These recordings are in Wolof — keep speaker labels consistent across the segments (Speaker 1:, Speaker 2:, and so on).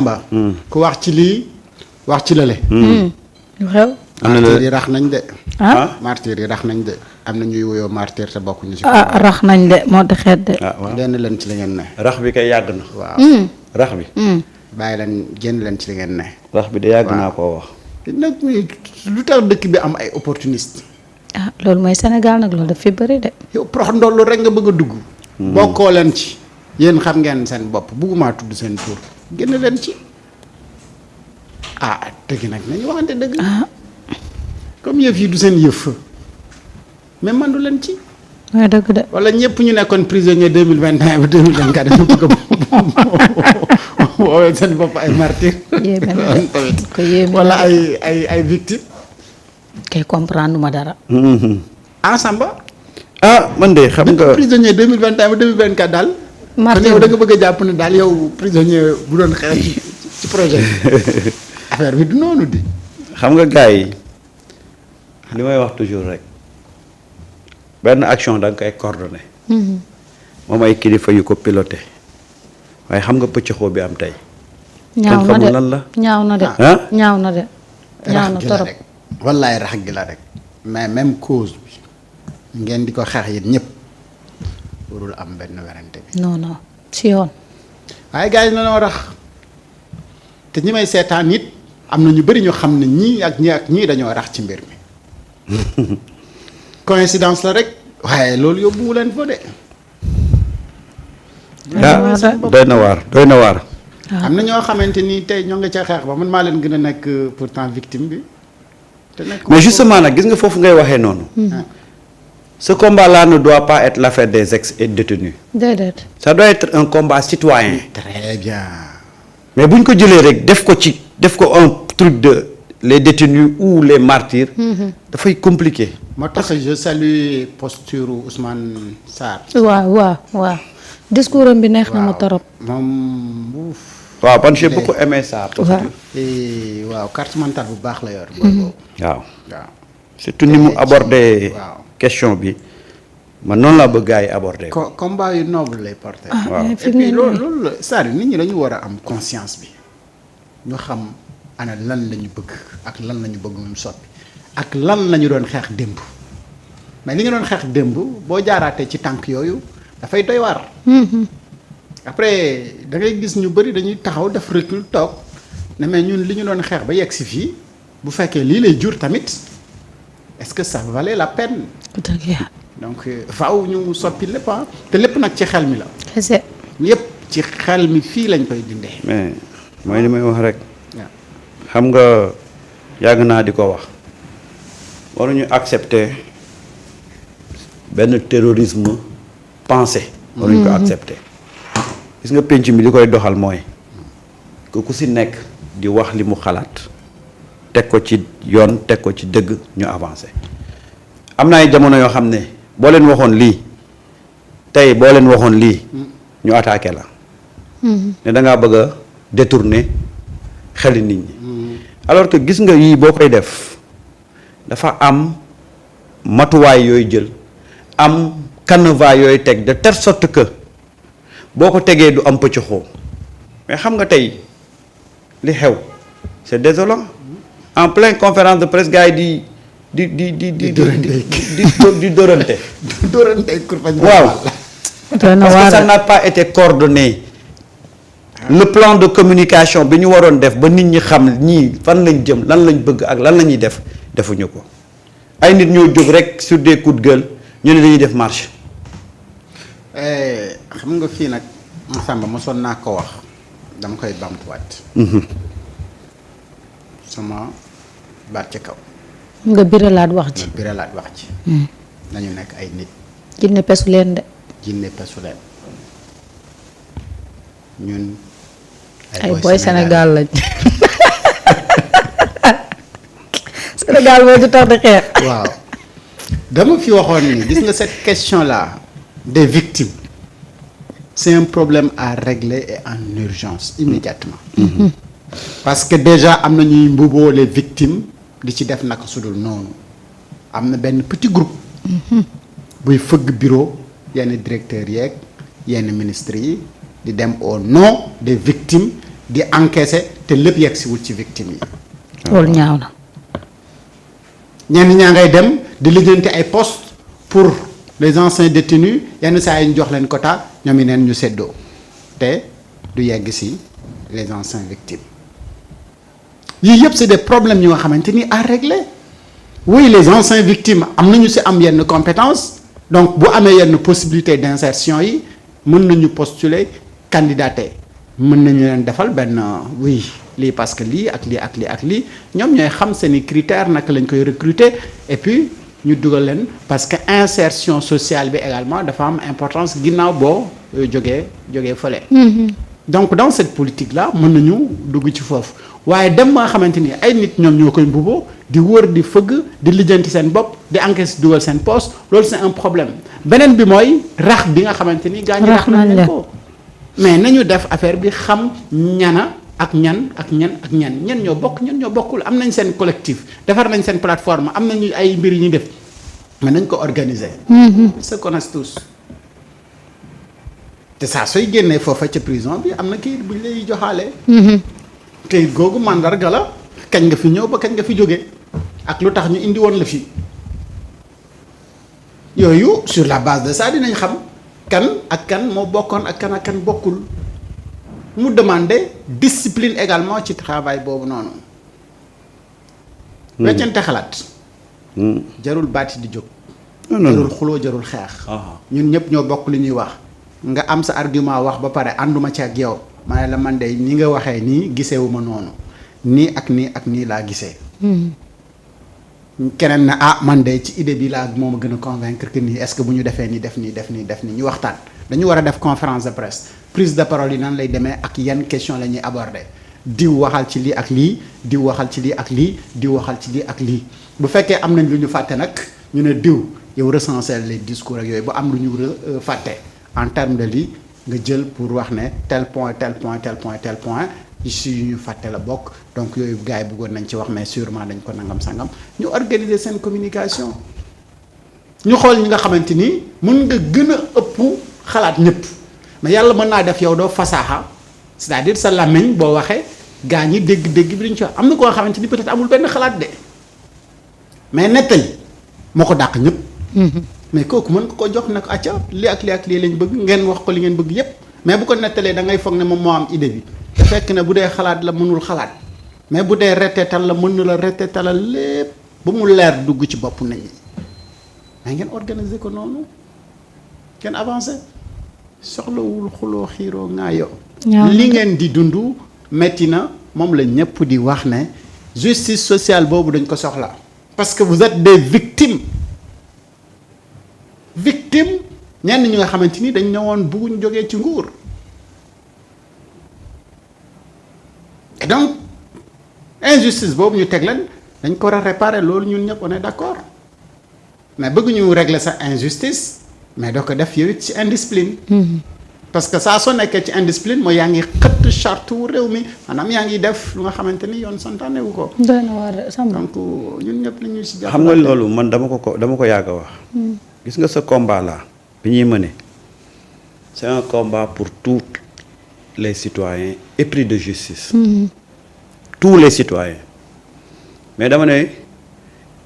Speaker 1: Ba ku wax ci lii wax ci lële.
Speaker 2: lu xew.
Speaker 3: am na
Speaker 1: martyr yi rax nañ de.
Speaker 2: ah
Speaker 1: martyr yi rax nañ de am na ñuy woyoo martyr te bokkuñu ci.
Speaker 2: rax nañ de moo di xeet de.
Speaker 3: waaw
Speaker 1: génn leen ci li ngeen ne.
Speaker 3: rax bi kay yàgg na.
Speaker 1: waaw
Speaker 3: rax bi.
Speaker 1: bàyyi leen génn leen ci li ngeen ne.
Speaker 3: rax bi de yàgg naa koo wax.
Speaker 1: nag lu tax dëkk bi am ay opportuniste.
Speaker 2: loolu mooy Sénégal nag loolu daf fi bëri de.
Speaker 1: yow prox ndollu rek nga bëgg a dugg. bokkoo leen ci. yéen xam ngeen seen bopp buggumaa tudd seen tur génn leen ci. dëgg nag nañu waxante dëgg. comme yëf yi du seen yëf. mais man du leen ci.
Speaker 2: mooy dëgg de.
Speaker 1: wala ñëpp ñu nekkoon prisonnier 2021 ba 2024 dañu bëgg a woowee seen bopp ay martyr.
Speaker 2: yéeme na de ko yéeme
Speaker 1: wala ay victime.
Speaker 2: kay comprendre ma dara.
Speaker 1: ensemble.
Speaker 3: man de xam nga
Speaker 1: prisonnier 2021 ba 2024 daal.
Speaker 2: martyr
Speaker 1: yow da nga bëgg a jàpp ne daal yow prisonnier bu doon xeex ci projet bi. affaire bi du noonu di.
Speaker 3: xam nga gars yi li may wax toujours rek benn action da nga koy coordonné. moom ay kilifa yu ko piloté waaye xam nga pëccëxoo bi am tey.
Speaker 2: ñaaw na de
Speaker 3: xamul lan la.
Speaker 2: ñaaw na de. ñaaw na de. ñaaw na
Speaker 1: rax gi la
Speaker 2: torop.
Speaker 1: rek wallaay rax gi la rek mais même cause bi ngeen di ko xeex yéen ñëpp warul am benn werante bi.
Speaker 2: non non si yoon.
Speaker 1: waaye gars yi dañoo rax te ñi may seetaan it am na ñu bëri ñu xam ne ñii ak ñii dañoo rax ci mbir mi. coïncidence la rek waaye loolu yóbbuwu leen fa de.
Speaker 3: doy na waar doy na waar.
Speaker 1: am na ñoo xamante ni tey ñoo nga ca xeex ba man maa leen gën a nekk pourtant victime bi. te nekk
Speaker 3: mais justement nag gis nga foofu ngay waxee noonu. ce combat-là ne doit pas être l'affaire des ex et détenus.
Speaker 2: déedéet.
Speaker 3: ça doit être un combat citoyen.
Speaker 1: très bien.
Speaker 3: mais bu ñu ko jëlee rek def ko un truc de les détenus ou les martyrs. dafay compliqué.
Speaker 1: moo tax je salue posture Ousmane Sarr.
Speaker 2: waaw discours am bi neex na ma torop.
Speaker 1: moom.
Speaker 3: waaw man j'ai beaucoup aimé ça.
Speaker 1: waaw carte mentale bu baax la yor.
Speaker 3: waaw surtout ni mu aborder question bi man noonu laa bëgg gars yi aborder ko.
Speaker 1: combat yu noble lay porter.
Speaker 3: waaw
Speaker 1: et puis loolu la c'est-à-dire nit ñi dañu war a am conscience bi ñu xam ana lan la ñu bëgg ak lan la ñu bëgg mu soppi ak lan la ñu doon xeex démb mais li nga doon xeex démb boo jaaraatee ci tànk yooyu dafay doy waar. après da ngay gis ñu bëri dañuy taxaw def recul toog ne mais ñun li ñu doon xeex ba yegg si fii bu fekkee lii lay jur tamit est-ce que ça valait la peine. donc faaw ñu soppi lépp te lépp nag ci xel mi la.
Speaker 2: kese.
Speaker 1: yépp ci xel mi fii lañ koy dindee.
Speaker 3: mais mooy li may wax rek. xam nga yàgg naa di ko wax waruñu accepter benn terrorisme pensé. waruñu ko accepter. gis nga penc mi li koy doxal mooy que ku si nekk di wax li mu xalaat teg ko ci yoon teg ko ci dëgg ñu avancé am na ay jamono yoo xam ne boo leen waxoon lii tey boo leen waxoon lii ñu attaqué la ne da ngaa bëgg a détourner xeli nit ñi alors que gis nga yii boo koy def dafa am matuwaay yooyu jël am canevas yooyu teg de telle sorte que boo ko tegee du am pëccëxoo mais xam nga tey li xew c'est désolant en pleine conférence de presse gars yi di dóorante waaw parce que ça n'a pas été coordonné le plan de communication bi ñu waroon def ba nit ñi xam ñii fan lañ jëm lan lañ bëgg ak lan la ñuy def defuñu ko ay nit ñoo jóg rek sur des coups de gueule ñu ne dañuy def marche.
Speaker 1: xam nga fii nag Samba mosoon naa ko wax dama koy bamtuwaat. sama baat ci kaw.
Speaker 2: nga biralaat wax ji.
Speaker 1: biralaat wax ji. nañu nekk ay nit.
Speaker 2: jinne pesu leen de.
Speaker 1: jinne pesu leen ñun.
Speaker 2: ay boy Sénégal lañ. Sénégal moo ci tax di xeex.
Speaker 1: waaw dama fi waxoon ni gis nga cette question là des victimes c'est un problème à régler et en urgence immédiatement. parce que déjà am na ñuy mbuboo les victimes di ci def naka sudul noonu am na benn petit groupe. buy fëgg bureau yenn directeurs yeeg yenn ministres yi di dem au nom des victimes di encaisser te lépp yegg si wul ci victime yi.
Speaker 2: loolu ñaaw na.
Speaker 1: ñenn ñaa ngay dem di lijjanti ay postes pour les anciens détenus yenn saa yi ñu jox leen quota ñoom yi neen ñu séddoo te du yegg si les anciens victimes yii yëpp c'est des problèmes yu nga xamante ni à régler. oui les anciens victimes am nañu si am yenn compétences donc bu amee yenn possibilité d'insertion yi mën nañu postuler candidater mën nañu leen defal benn oui lii parce que lii ak lii ak lii ak lii ñoom ñooy xam seeni critères naka lañ koy recruter et puis ñu dugal leen parce que insertion sociale bi également dafa am importance ginnaaw boo jógee fële. donc dans cette politique là mën nañu dugg ci foofu waaye dem ba nga xamante ni ay nit ñoom ñoo koy mbuboo di wër di fëgg di lijjanti seen bopp di encaisse dugal seen poste loolu c'est un problème beneen bi mooy rax bi nga xamante ni gaañ rax nañ leen ko mais nañu def affaire bi xam ñana ak ñan ñen ñoo bokk ñen ñoo bokkul am nañ seen collectif defar nañ seen plateforme am nañu ay mbir yu ñu def mais nañ ko organiser. Ils se connaissent tous te saa sooy génnee foofa ca prison bi am na kayit bu ñu lay joxaale. kayit googu mandarga la kañ nga fi ñëw ba kañ nga fi jóge ak lu tax ñu indi woon la fi yooyu sur la base de ça dinañ xam kan ak kan moo bokkoon ak kan bokkul mu demander discipline également ci travail boobu noonu. weccante xalaat. jarul baati di jóg. jarul xuloo jarul xeex. ñun ñëpp ñoo bokk li ñuy wax. nga am sa argument wax ba pare ànduma ci ak yow ma ne la man de ni nga waxee nii gisewuma noonu nii ak nii laa gisee. keneen na man de ci idée bi laa moom a gën a convaincre que nii est-ce que bu ñu defee nii def nii ñu waxtaan. dañu war a def conférence de presse prise de parole yi nan lay demee ak yan question la ñuy aborder diw waxal ci lii ak lii diw waxal ci lii ak lii diw waxal ci lii ak lii bu fekkee am nañ lu ñu fàtte nag ñu ne diw yow recenser les discours ak yooyu bu am lu ñu fàtte en termes de lii nga jël pour wax ne tel point ici yu ñu fàtte la bokk donc yooyu gars yi bëggoon nañ ci wax mais sûrement dañ ko nangam sangam ñu organiser seen communication ñu xool ñi nga xamante ni mën nga gën a ëpp xalaat ñëpp mais yàlla mën naa def yow doo fasaaxa c'est-à-dire sa làmmiñ boo waxee gaa ñi dégg-dégg bi dañ ci wax am na koo xamante ni peut-être amul benn xalaat de mais nettali moo ko dàq ñëpp. mais kooku mën nga ko jox nag acca lii ak lii ak lii lañ bëgg ngeen wax ko li ngeen bëgg yépp mais bu ko nettalee da ngay foog ne moom moo am idée bi te fekk ne bu dee xalaat la mënul xalaat mais bu dee reteetal la mën na la reteetalal lépp ba mu leer dugg ci bopp nit ñi mais ngeen organiser ko noonu ngeen avancé soxlawul xuloo xiiroo ŋaayoo li ngeen di dund metti na moom la ñëpp di wax ne justice sociale boobu dañ ko soxla parce que vous êtes des victimes ñenn ñi nga xamante ni dañ ñëwoon bugguñ jógee ci nguur et donc injustice boobu ñu teg leen dañ ko war a réparer loolu ñun ñëpp on est d'accord mais bëgg ñu régler sa injustice mais doo ko def yow it ci indiscipline parce que saa soo nekkee ci indiscipline mooy yaa ngi xëtt charte wu réew mi maanaam yaa ngi def lu nga xamante ni yoon santaane wu ko donc ñun ñëpp nañu ci jàpp
Speaker 3: xam nga loolu man dama ko yàgg a wax gis nga ce combat là bi ñuy mëne c'est un combat pour tous les citoyens épris de justice tous les citoyens mais dama ne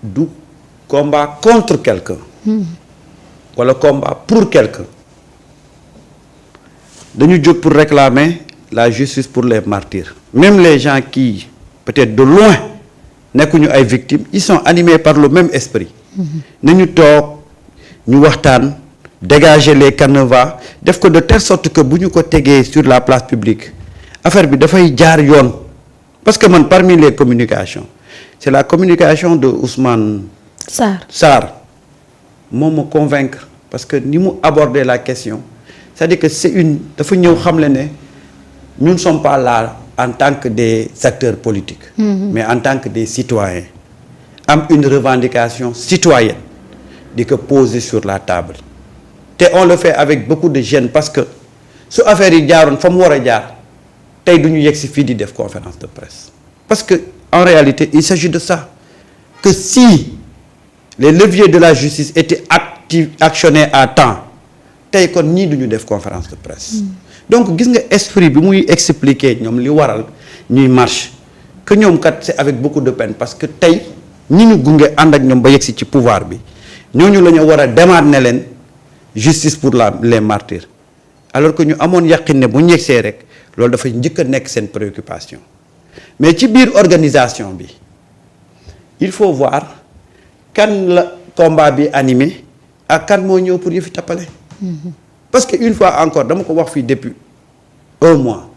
Speaker 3: du combat contre quelqu'un wala combat pour quelqu'un dañu jóg pour réclamer la justice pour les martyrs même les gens qui peut-être de loin nekkuñu ay victimes ils sont animés par le même esprit nañu toog ñu waxtaan dégager les canevas def ko de telle sorte que bu ñu ko tegee sur la place publique affaire bi dafay jaar yoon parce que man parmi les communications c'est la communication de Ousmane Sarr moom ma convaincre parce que ni mu aborder la question c'est-à-dire que dafa ñëw xam le ne nous ne sommes pas là en tant que des acteurs politiques mais en tant que des citoyens am une revendication citoyenne di ko poser sur la table te on le fait avec beaucoup de gêne parce que su affaire yi jaaroon fa mu war a jaar tey du ñu yegg si fii di def conférence de presse parce que en réalité il s'agit de ça que si les leviers de la justice étaient actionnés à temps tey kon ñii du ñu def conférence de presse donc gis nga esprit bi muy expliquer ñoom li waral ñuy marche que ñoom kat c'est avec beaucoup de peine parce que tey ñi ñu gunge ànd ak ñoom ba yegsi ci pouvoir bi ñooñu la ñu war a demaat ne leen justice pour les martyrs alors que ñu amoon yaqin ne bu ñu yegsee rek loolu dafay njëkk a nekk seen préoccupation mais ci biir organisation bi il faut voir kan la combat bi animé ak kan moo ñëw pour yëfi tappale parce que une fois encore dama ko wax fii depuis un mois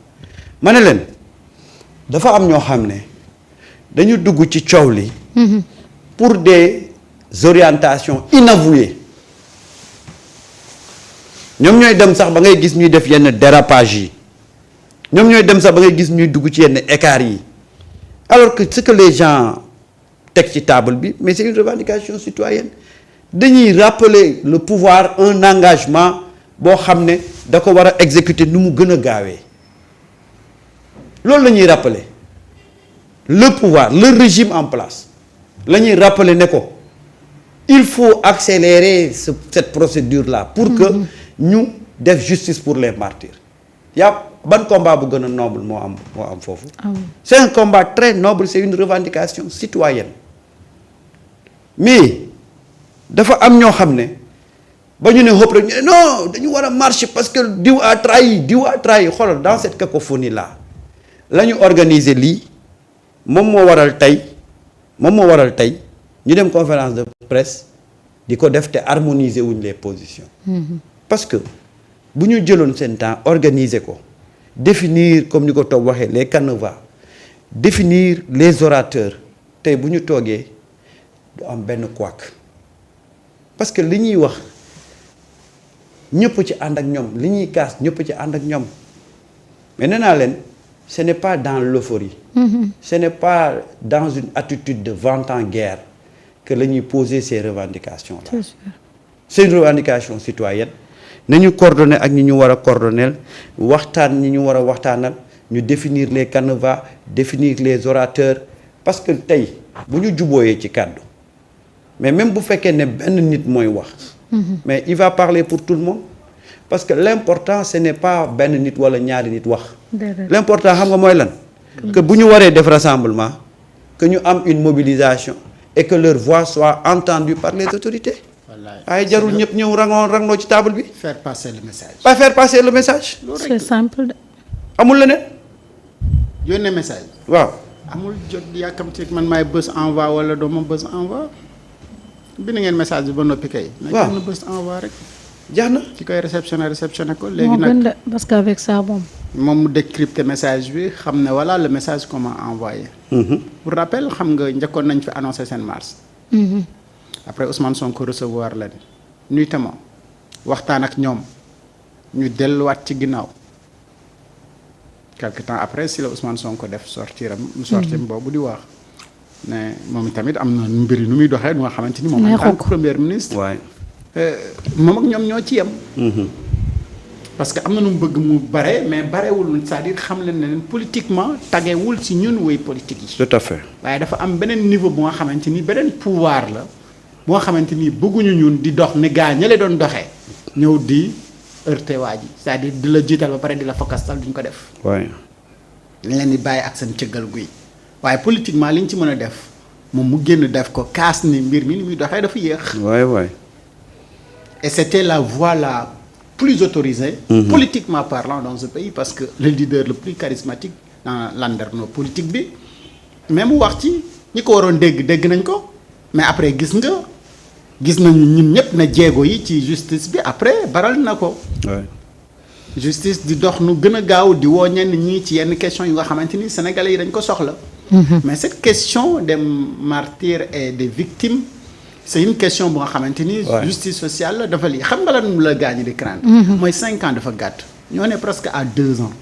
Speaker 3: ma ne leen dafa am ñoo xam ne dañu dugg ci coow li pour des orientations inavouées ñoom ñooy dem sax ba ngay gis ñuy def yenn dérapage yi ñoom ñooy dem sax ba ngay gis ñuy dugg ci yenn écart yi alors que ce que les gens teg ci table bi mais c'est une revendication citoyenne dañuy rappeler le pouvoir un engagement boo xam ne da ko war a exécuter nu mu gën a gaawee loolu la ñuy rappeler le pouvoir le régime en place la ñuy rappeler ne ko il faut accélérer cette procédure là pour que ñu def justice pour les martyrs yaa ban combat bu gën a noble moo am foofu c'est un combat très noble c'est une revendication citoyenne mais dafa am ñoo xam ne ba ñu ne xëpp rek ñu ne non dañu war a marcher parce que diw a trahi xoolal dans cette cacophonie là la ñu organiser lii moom moo waral tey ñu dem conférence de presse di ko def te harmoniser wuñ les positions parce que bu ñu jëloon seen temps organiser ko définir comme ni ko toog waxee les canevas définir les orateurs tey bu ñu toogee du am benn couac parce que li ñuy wax ñëpp ci ànd ak ñoom li ñuy kaas ñëpp ci ànd ak ñoom mais nee naa leen ce n'est pas dans l'euphorie ce n'est pas dans une attitude de vent en guerre que la ñuy poser ces revendications là c'est une revendication citoyenne nañu coordonner ak ñi ñu war a coordonner waxtaan ñi ñu war a waxtaanal ñu définir les canevas définir les orateurs parce que tey bu ñu jubooyee ci kàddu mais même bu fekkee ne benn nit mooy wax mais il va parler pour tout le monde parce que l'important ce n'est pas benn nit wala ñaari nit wax l'important xam nga mooy lan que bu ñu waree def rassemblement que ñu am une mobilisation et que leur voix soit entendue par les autorités waaye jarul ñëpp ñëw rangoo ci table bi
Speaker 1: faire passer le message
Speaker 3: pas faire passer le message
Speaker 2: c'est simple de.
Speaker 3: amul leneen
Speaker 1: yónnee message
Speaker 3: waaw
Speaker 1: amul jot yàkkamti man maay bës envoi wala dooma bës envoi bind ngeen message bi ba noppi kay
Speaker 3: waaw
Speaker 1: na bës envoi rek
Speaker 3: jeex na
Speaker 1: ci koy réceptionné ko
Speaker 2: moo
Speaker 1: léegi
Speaker 2: gën
Speaker 1: nag
Speaker 2: de parce que avec ça
Speaker 1: moom mu décrypter message bi xam ne voilà le message comment envoyer pour rappel xam nga njëkkoon nañ fi annoncé seen mars après Ousmane Sonko recevoir leen nuitamment waxtaan ak ñoom ñu delluwaat ci ginnaaw quelque temps après si la Ousmane Sonko def sortiram boobu di wax ne moom tamit am na mbir nu muy doxee nu nga xamante ni moom en tant que premier ministre moom ak ñoom ñoo ci yem parce que am na nu mu bëgg mu bare mais barewul c'est-à-dire xam leen ne leen politiquement tagewul ci ñun woy politique yi
Speaker 3: tout à fait
Speaker 1: waaye dafa am beneen niveau bu nga xamante ni beneen pouvoir la bu nga xamante ni bëgguñu ñun di dox ni gaa ña le doon doxee ñëw di heurter waa ji c'est-à-dire di la jiital ba pare di la fakastal duñ ko def
Speaker 3: waay
Speaker 1: li leen di bàyyi ak seen cëggal guy waaye politiquement li ñu ci mën a def moom mu génn def ko kaas ni mbir mi ni muy doxee dafa yéex
Speaker 3: waay
Speaker 1: et c'était la voie la plus autorisée politiquement parlant dans ce pays parce que le leader le plus charismatique dans landerneau politique bi même mu wax ci ñi ko waroon dégg nañ ko mais après gis nañu ñun ñëpp na jéego yi ci justice bi après baral na ko justice di dox nu gën a gaaw di woo ñenn ñi ci yenn question yu nga xamante ni sénégalais yi dañ ko soxla mais cette question des martyrs et des victimes c'est une question bu nga xamante ni justice sociale la dafa lii xam nga lan la gaañu di craindre mooy 5 ans dafa gàtt ñoo ne presque à 2 ans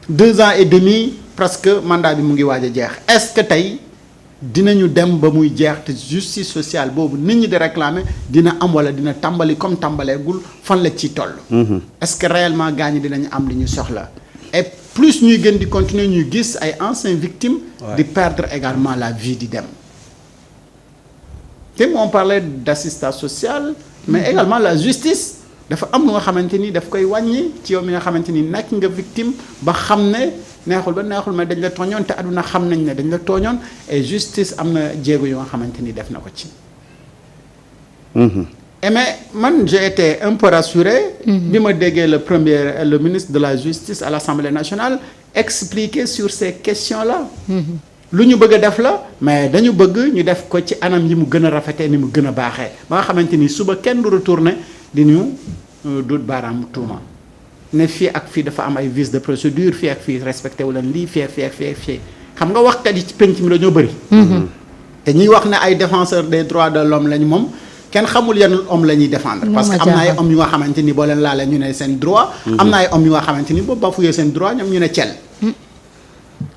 Speaker 1: 2 ans et demi presque mandat bi mu ngi waaj a jeex est-ce que tey dinañu dem ba muy jeex te justice sociale boobu nit ñi di réclamer dina am wala dina tàmbali comme tàmbaleegul fan la ci toll est-ce que réellement gaañu dinañu am li ñu soxla et plus ñuy gën di continuer ñuy gis ay anciennes victimes di perdre également la vie di dem te on parlait d'assistance sociale mais également la justice dafa am lu nga xamante ni daf koy wàññi ci yow mi nga xamante ni nekk nga victime ba xam ne neexul ba neexul mais dañ la tooñoon te àdduna xam nañ ne dañ la tooñoon et justice am na jéego yu nga xamante ni def na ko ci. Et mais man j'ai été un peu rassuré. bi ma déggee le ministre de la justice à l'Assemblée nationale expliquer sur ces questions-là. lu ñu bëgg a def la mais dañu bëgg ñu def ko ci anam yi mu gën a rafetee ni mu gën a baaxee ba nga xamante ni suba kenn du retourner di ñu dut baaraam tuuma ne fii ak fii dafa am ay vices de procédure fii ak fii respecté wu leen lii fii ak fii xam nga waxkat yi ci penc mi dañoo bëri. te ñuy wax ne ay défenseurs des droits de l'homme lañ moom kenn xamul yan homme la ñuy défendre. parce que am na ay hommes yu nga xamante ni boo leen laalee ñu ne seen droit. am na ay hommes yu nga xamante ni boo bafuyee seen droit ñoom ñu ne cel.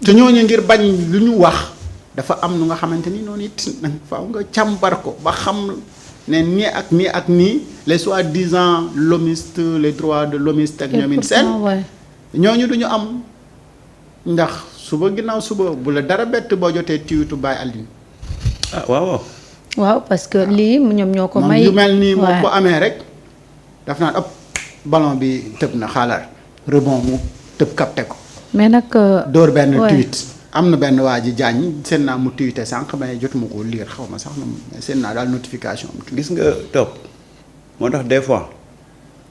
Speaker 1: te ñooñu ngir bañ lu ñu wax dafa am nu nga xamante ni noonu it faaw nga càmbar ko ba xam ne nii ak nii ak nii les soi-disant l'homiste les droits de l'homiste ak ñoom seen ñooñu du ñu am ndax suba ginnaaw suba bu la dara bett boo jotee tiwitu Baye Aline.
Speaker 3: ah waaw.
Speaker 2: waaw parce que lii ñoom ñoo ko may.
Speaker 1: yu mel nii moom bu amee rek daf naan ëpp ballon bi tëb na xaalar rebond mu tëb capté ko.
Speaker 2: mais nag.
Speaker 1: dóor benn tweet am na benn waa ji jaañ seen naa mu tweeté sànq mais jotuma ko lire xaw ma sax mais seen naa daal notification am.
Speaker 3: gis nga topp moo tax des fois.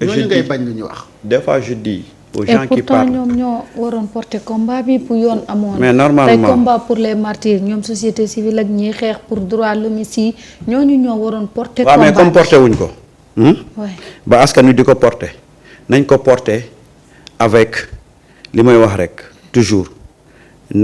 Speaker 1: ñooñu ngay bañ lu ñu wax.
Speaker 3: des fois je dis aux gens qui parlent
Speaker 2: et pourtant ñoom ñoo waroon porter combat bi pour yoon amoon.
Speaker 3: mais normalement
Speaker 2: tey combat pour les martyrs ñoom société civile ak ñiy xeex pour droit de l'homme yi ñooñu ñoo waroon porter. combat
Speaker 3: waaw mais comme porté wuñ ko. ba askan wi di ko porter nañ ko porter avec li may wax rek toujours